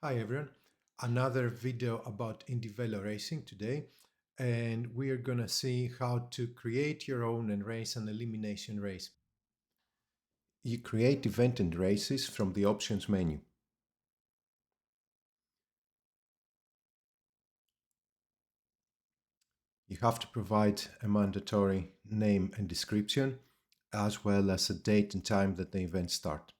Hi everyone, another video about indieVelo racing today, and we are gonna see how to create your own and race an elimination race. You create event and races from the options menu. You have to provide a mandatory name and description, as well as a date and time that the event start.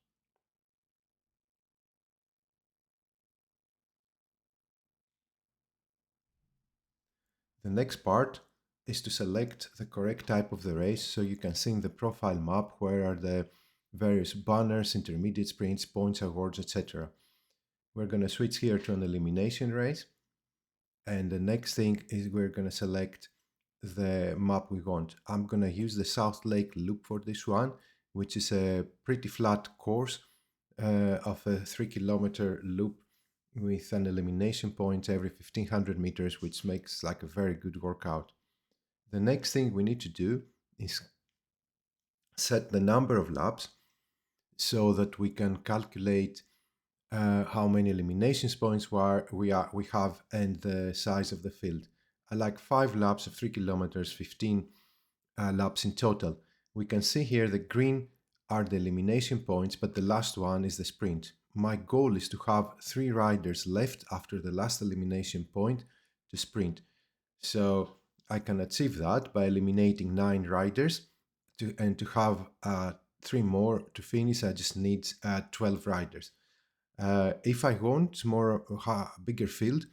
The next part is to select the correct type of the race so you can see in the profile map where are the various banners, intermediate sprints, points, awards, etc. We're going to switch here to an elimination race. And the next thing is we're going to select the map we want. I'm going to use the South Lake loop for this one, which is a pretty flat course of a 3 kilometer loop with an elimination point every 1500 meters, which makes like a very good workout. The next thing we need to do is set the number of laps so that we can calculate how many eliminations points we have and the size of the field. I like 5 laps of 3 kilometers, 15 laps in total. We can see here the green are the elimination points, but the last one is the sprint. My goal is to have 3 riders left after the last elimination point to sprint. So I can achieve that by eliminating 9 riders and to have 3 more to finish. I just need 12 riders. If I want more bigger field,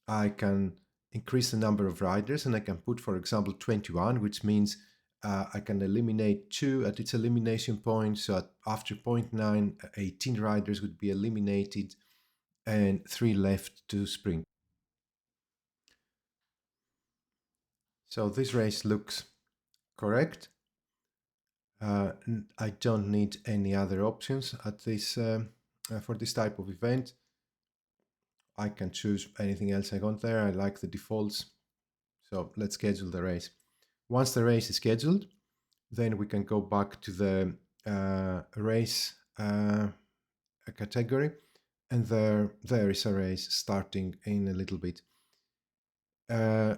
I can increase the number of riders and I can put, for example, 21, which means I can eliminate 2 at its elimination point. So after point 9, 18 riders would be eliminated and 3 left to sprint. So this race looks correct. I don't need any other options at this for this type of event. I can choose anything else I want there. I like the defaults. So let's schedule the race. Once the race is scheduled, then we can go back to the race category, and there is a race starting in a little bit. The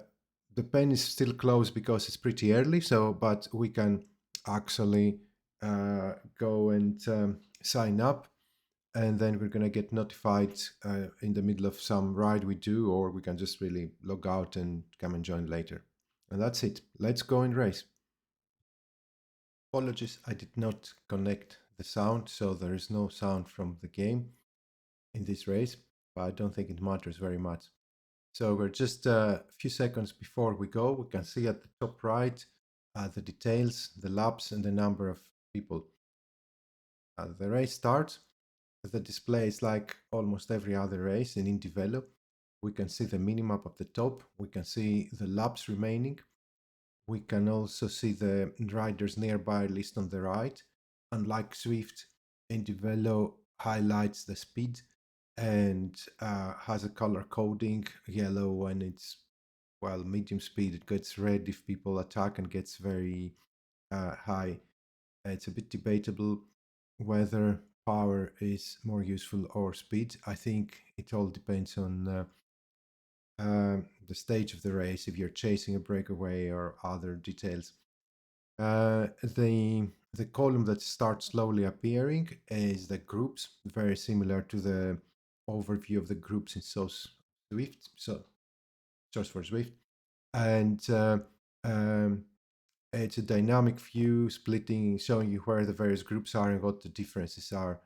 pen is still closed because it's pretty early, so but we can actually go and sign up, and then we're going to get notified in the middle of some ride we do, or we can just really log out and come and join later. And that's it. Let's go and race. Apologies, I did not connect the sound, so there is no sound from the game in this race, but I don't think it matters very much. So we're just a few seconds before we go. We can see at the top right the details, the laps, and the number of people. The race starts. The display is like almost every other race in indieVelo. We can see the minimap at the top. We can see the laps remaining. We can also see the riders nearby list on the right. Unlike Swift, indieVelo highlights the speed and has a color coding, yellow when it's, well, medium speed. It gets red if people attack and gets very high. It's a bit debatable whether power is more useful or speed. I think it all depends on the stage of the race, if you're chasing a breakaway or other details. The column that starts slowly appearing is the groups, very similar to the overview of the groups in Swift, so Source for Swift, and um, it's a dynamic view splitting, showing you where the various groups are and what the differences are.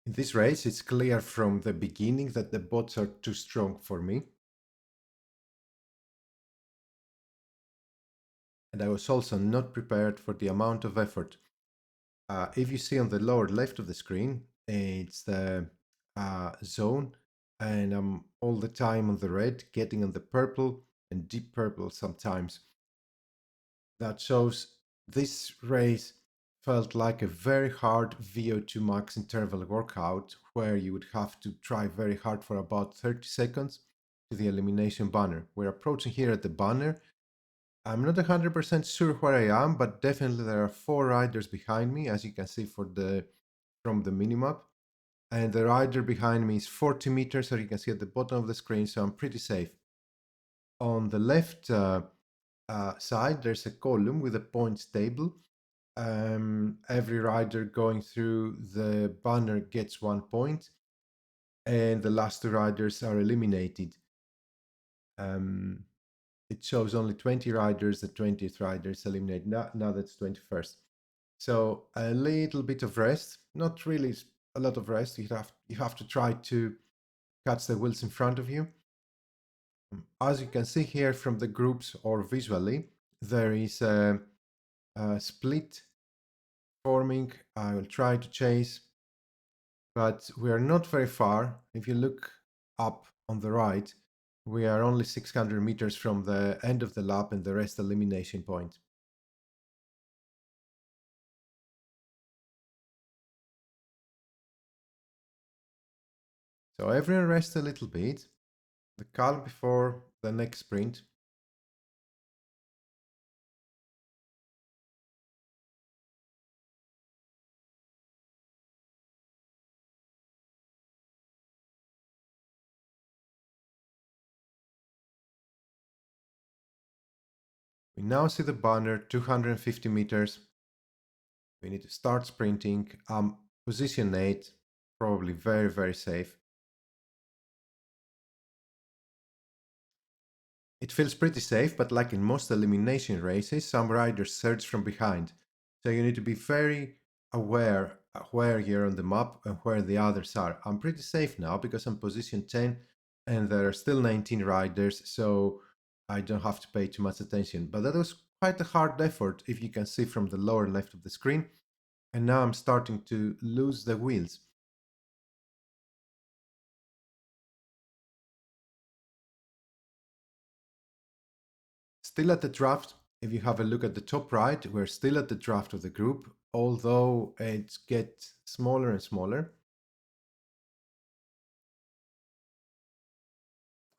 In this race, it's clear from the beginning that the bots are too strong for me. And I was also not prepared for the amount of effort. If you see on the lower left of the screen, it's the zone, and I'm all the time on the red, getting on the purple and deep purple sometimes. That shows this race felt like a very hard VO2 max interval workout where you would have to try very hard for about 30 seconds to the elimination banner. We're approaching here at the banner, I'm not 100% sure where I am, but definitely there are four riders behind me, as you can see from the minimap. And the rider behind me is 40 meters, so you can see at the bottom of the screen, so I'm pretty safe. On the left side, there's a column with a points table. Every rider going through the banner gets 1 point, and the last two riders are eliminated. It shows only 20 riders, the 20th rider is eliminated. Now that's 21st. So a little bit of rest, not really a lot of rest. You have to try to catch the wheels in front of you. As you can see here from the groups or visually, there is a split forming. I will try to chase, but we are not very far. If you look up on the right, we are only 600 meters from the end of the lap and the rest elimination point. So everyone rest a little bit, the calm before the next sprint. We now see the banner 250 meters. We need to start sprinting. Position 8, probably very, very safe. It feels pretty safe, but like in most elimination races, some riders surge from behind. So you need to be very aware where you're on the map and where the others are. I'm pretty safe now because I'm position 10 and there are still 19 riders, so I don't have to pay too much attention. But that was quite a hard effort, if you can see from the lower left of the screen. And now I'm starting to lose the wheels. Still at the draft, if you have a look at the top right, we're still at the draft of the group, although it gets smaller and smaller.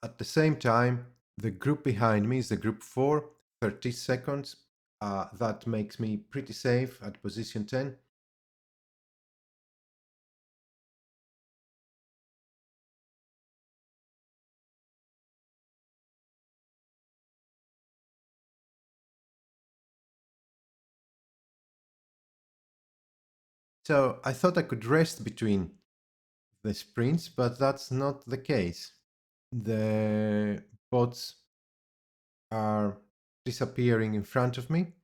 At the same time, the group behind me is the group 4, 30 seconds. That makes me pretty safe at position 10. So I thought I could rest between the sprints, but that's not the case. The bots are disappearing in front of me,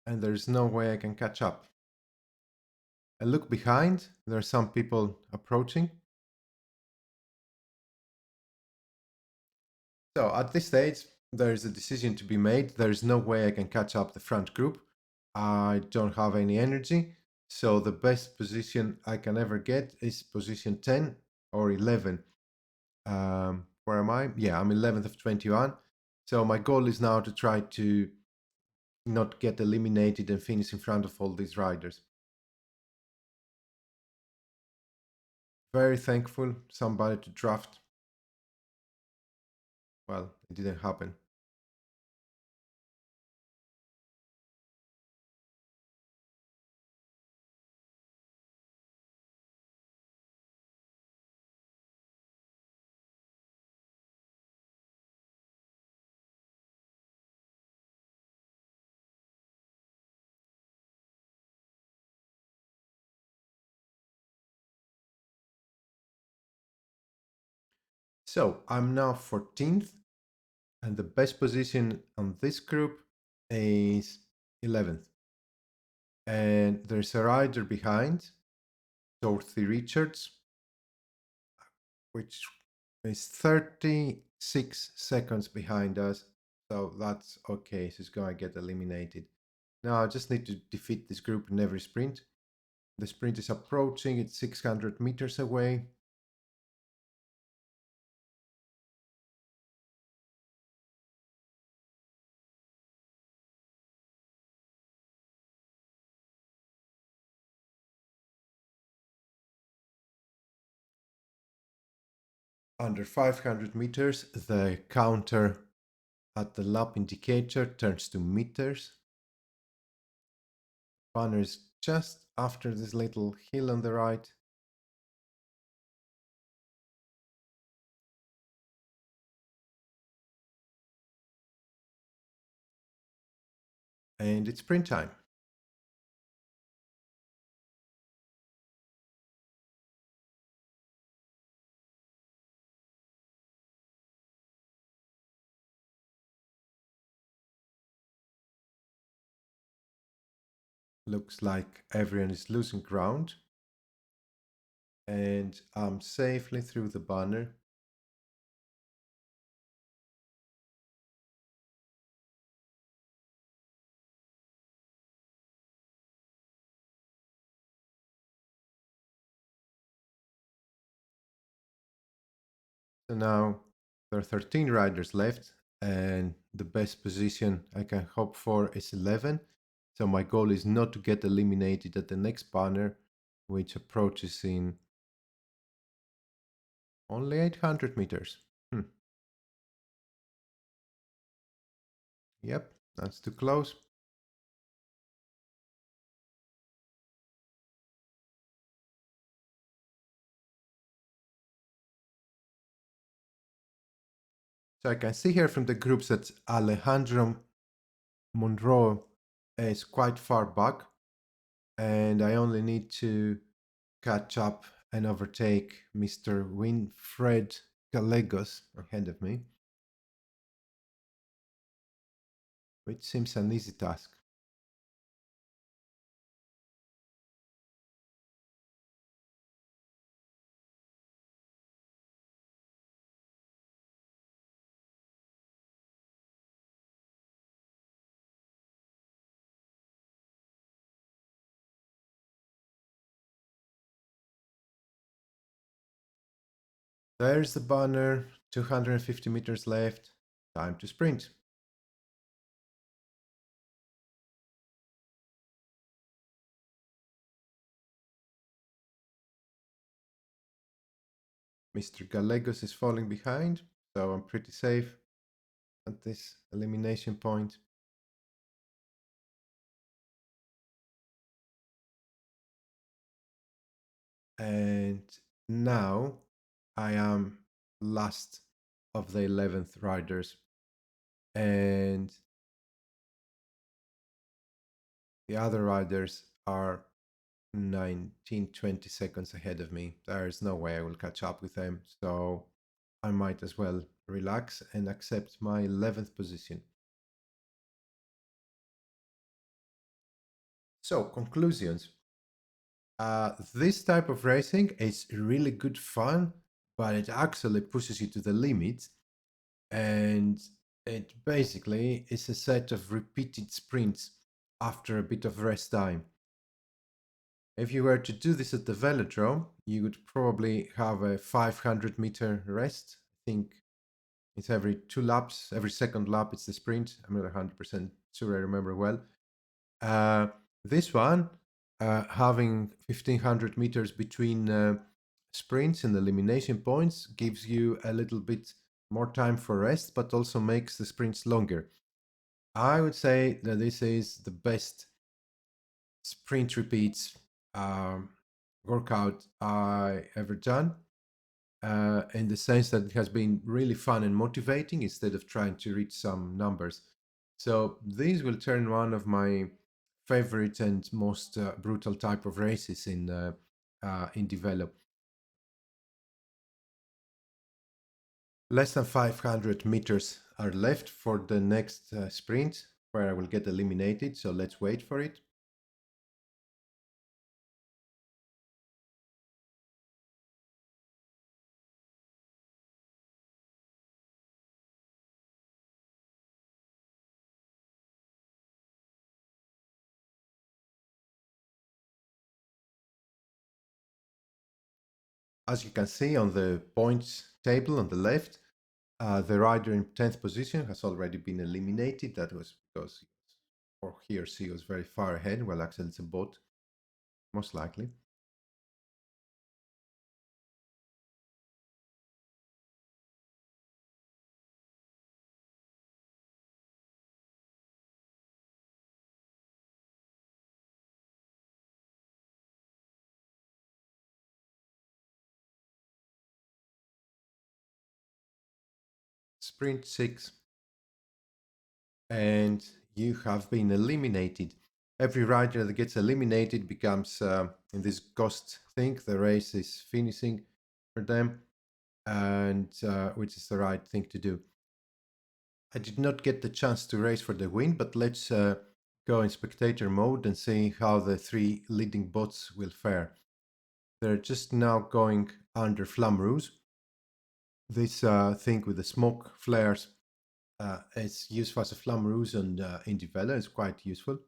and there's no way I can catch up. I look behind, there are some people approaching. So at this stage, there is a decision to be made. There is no way I can catch up the front group. I don't have any energy. So the best position I can ever get is position 10 or 11. Where am I? Yeah, I'm 11th of 21. So my goal is now to try to not get eliminated and finish in front of all these riders. Very thankful somebody to draft. Well, it didn't happen. So I'm now 14th, and the best position on this group is 11th. And there's a rider behind, Dorothy Richards, which is 36 seconds behind us. So that's okay. She's going to get eliminated. Now I just need to defeat this group in every sprint. The sprint is approaching, it's 600 meters away. Under 500 meters, the counter at the lap indicator turns to meters. Banner is just after this little hill on the right. And it's sprint time. Looks like everyone is losing ground. And I'm safely through the banner. So now there are 13 riders left, and the best position I can hope for is 11. So my goal is not to get eliminated at the next banner, which approaches in only 800 meters. Yep, that's too close. So I can see here from the groups that Alejandro Monroe is quite far back, and I only need to catch up and overtake Mr. Winfred Gallegos ahead of me, which seems an easy task. There's the banner, 250 meters left, time to sprint. Mr. Gallegos is falling behind, so I'm pretty safe at this elimination point. And now I am last of the 11th riders, and the other riders are 19, 20 seconds ahead of me. There's no way I will catch up with them, so I might as well relax and accept my 11th position. So, conclusions. This type of racing is really good fun, but it actually pushes you to the limit, and it basically is a set of repeated sprints after a bit of rest time. If you were to do this at the velodrome, you would probably have a 500-meter rest. I think it's every 2 laps, every second lap it's the sprint. I'm not 100% sure I remember well. Uh, this one, having 1500 meters between sprints and elimination points, gives you a little bit more time for rest, but also makes the sprints longer. I would say that this is the best sprint repeats um, workout I ever done. In the sense that it has been really fun and motivating instead of trying to reach some numbers. So these will turn one of my favorite and most brutal type of races in indieVelo. Less than 500 meters are left for the next sprint where I will get eliminated. So let's wait for it. As you can see on the points table on the left, the rider in 10th position has already been eliminated. That was because or he or she was very far ahead. Well, actually, it's a bot, most likely. sprint 6, and you have been eliminated. Every rider that gets eliminated becomes in this ghost thing. The race is finishing for them, and which is the right thing to do. I did not get the chance to race for the win, but let's go in spectator mode and see how the three leading bots will fare. They're just now going under Flamme Rouge. This thing with the smoke flares is used as a Flamme Rouge and indieVelo. It's quite useful.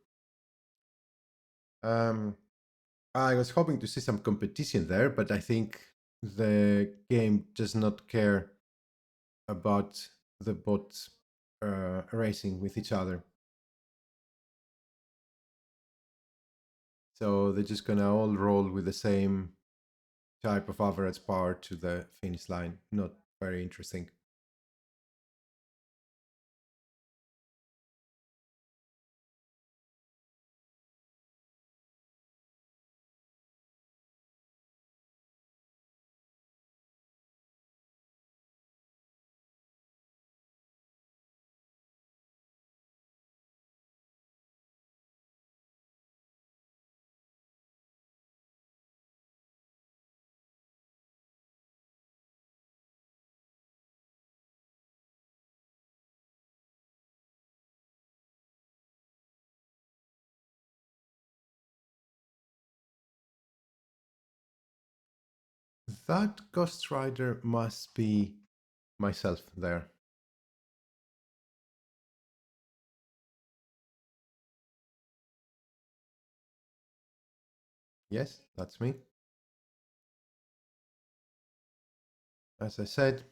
Um, I was hoping to see some competition there, but I think the game does not care about the bots racing with each other. So they're just gonna all roll with the same type of average power to the finish line. Not very interesting. That Ghost Rider must be myself there. Yes, that's me. As I said,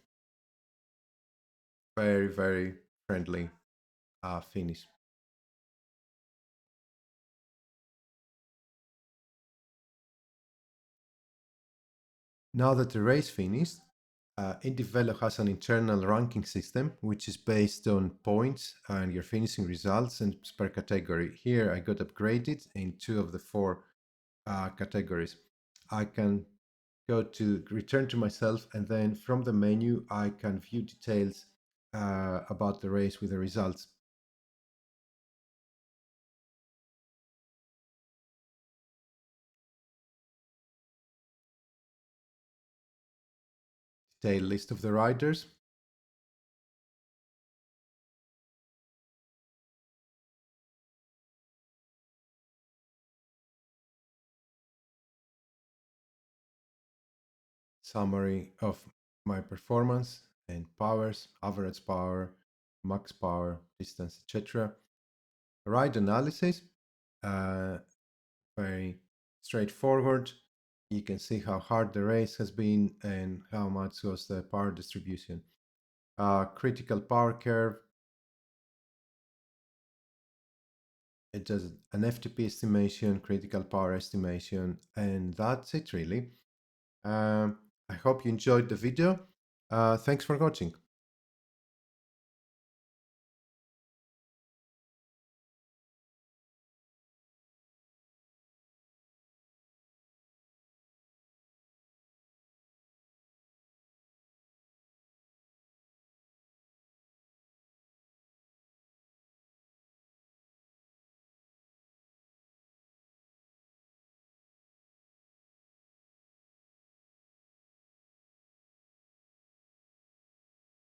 very, very friendly finish. Now that the race finished, indieVelo has an internal ranking system which is based on points and your finishing results and per category. Here I got upgraded in two of the four categories. I can go to return to myself, and then from the menu I can view details about the race with the results. Detail list of the riders. Summary of my performance and powers, average power, max power, distance, etc. Ride analysis, uh, very straightforward. You can see how hard the race has been and how much was the power distribution. Critical power curve, it does an FTP estimation, critical power estimation, and that's it really. I hope you enjoyed the video. Thanks for watching.